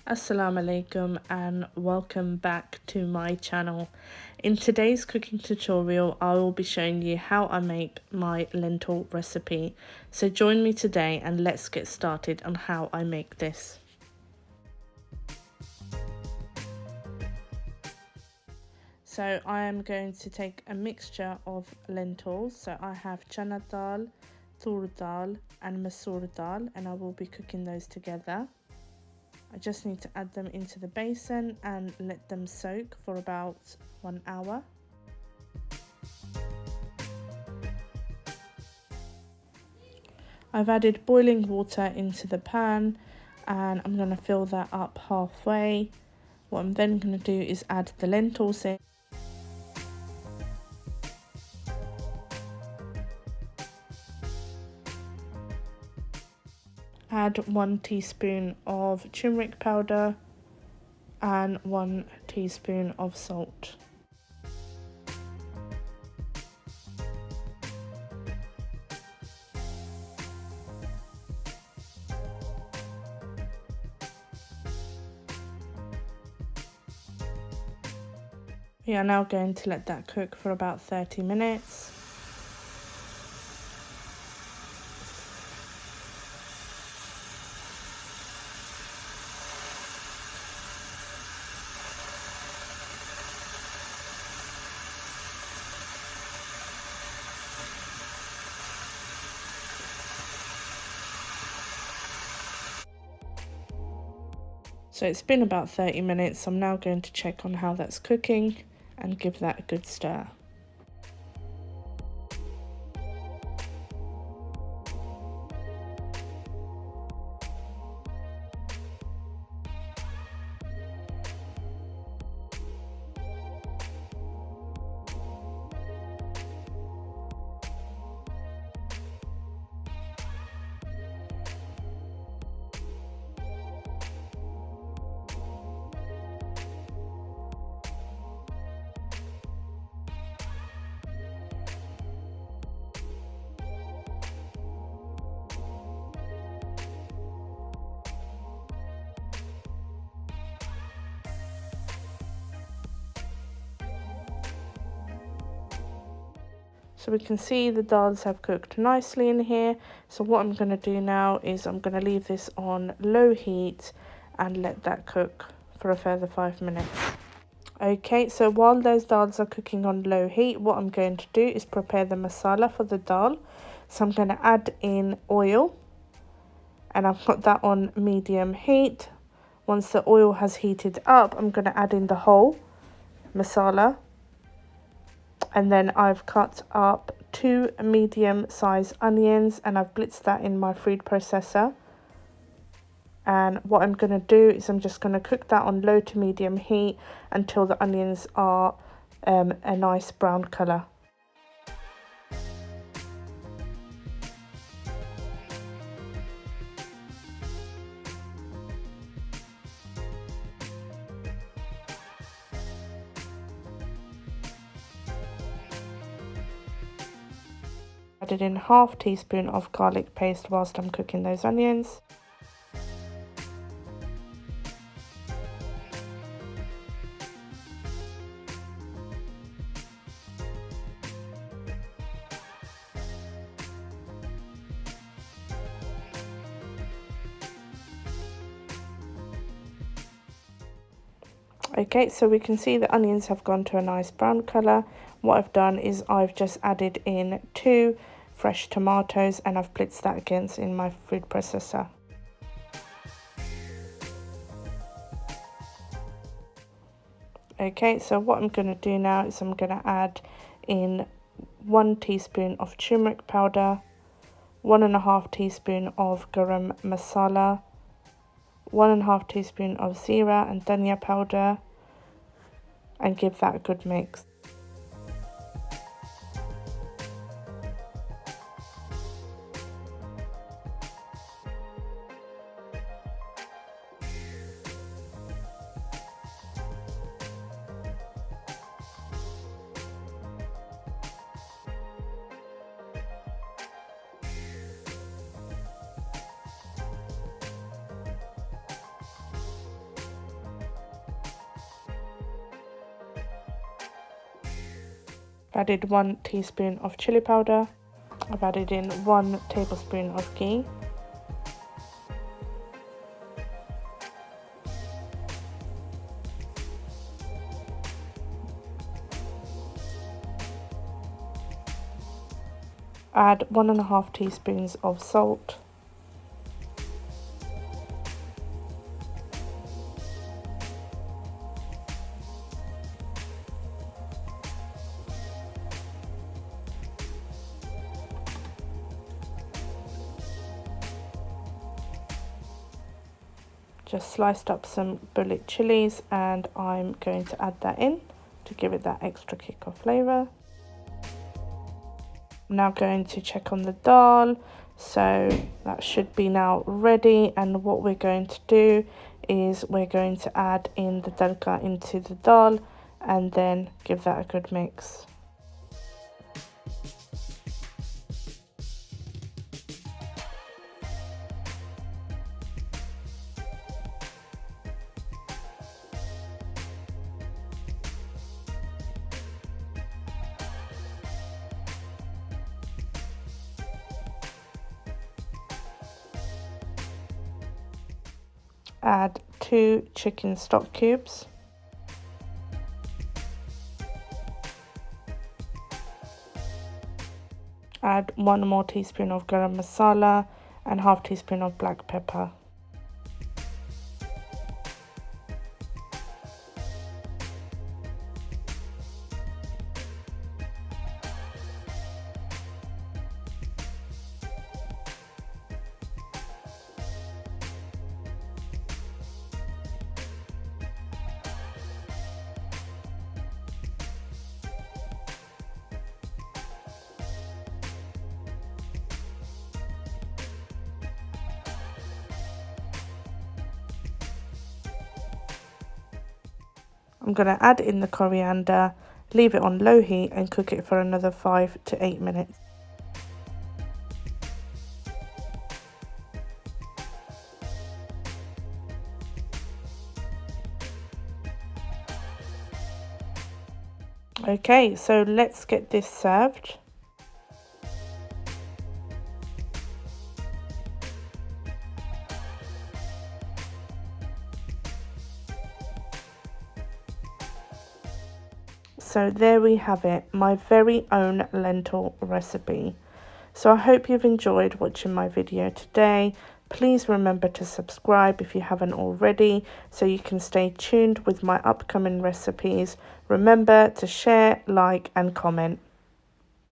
Assalamu alaikum and welcome back to my channel. In today's cooking tutorial I will be showing you how I make my lentil recipe. So join me today and let's get started on how I make this. So I am going to take a mixture of lentils. So I have chana dal, tur dal and masoor dal, and I will be cooking those together. I just need to add them into the basin and let them soak for about 1 hour. I've added boiling water into the pan and I'm going to fill that up halfway. What I'm then going to do is add the lentils in. Add 1 teaspoon of turmeric powder and 1 teaspoon of salt. We are now going to let that cook for about 30 minutes. So it's been about 30 minutes. I'm now going to check on how that's cooking and give that a good stir. So we can see the dals have cooked nicely in here. So what I'm going to do now is I'm going to leave this on low heat and let that cook for a further 5 minutes. Okay, so while those dals are cooking on low heat, what I'm going to do is prepare the masala for the dal. So I'm going to add in oil and I've got that on medium heat. Once the oil has heated up, I'm going to add in the whole masala. And then I've cut up 2 medium-sized onions and I've blitzed that in my food processor. And what I'm going to do is I'm just going to cook that on low to medium heat until the onions are a nice brown colour. Added in half teaspoon of garlic paste whilst I'm cooking those onions. Okay, so we can see the onions have gone to a nice brown colour. What I've done is I've just added in 2 fresh tomatoes and I've blitzed that against in my food processor. Okay, so what I'm going to do now is I'm going to add in 1 teaspoon of turmeric powder, 1.5 teaspoon of garam masala, 1.5 teaspoon of zira and dhania powder, and give that a good mix. I've added 1 teaspoon of chili powder. I've added in 1 tablespoon of ghee. Add 1.5 teaspoons of salt. Just sliced up some bullet chilies and I'm going to add that in to give it that extra kick of flavour. I'm now going to check on the dal, so that should be now ready, and what we're going to do is we're going to add in the tadka into the dal and then give that a good mix. Add 2 chicken stock cubes. Add 1 more teaspoon of garam masala and half teaspoon of black pepper. I'm going to add in the coriander, leave it on low heat and cook it for another 5 to 8 minutes. Okay, so let's get this served. So there we have it, my very own lentil recipe. So I hope you've enjoyed watching my video today. Please remember to subscribe if you haven't already, so you can stay tuned with my upcoming recipes. Remember to share, like and comment.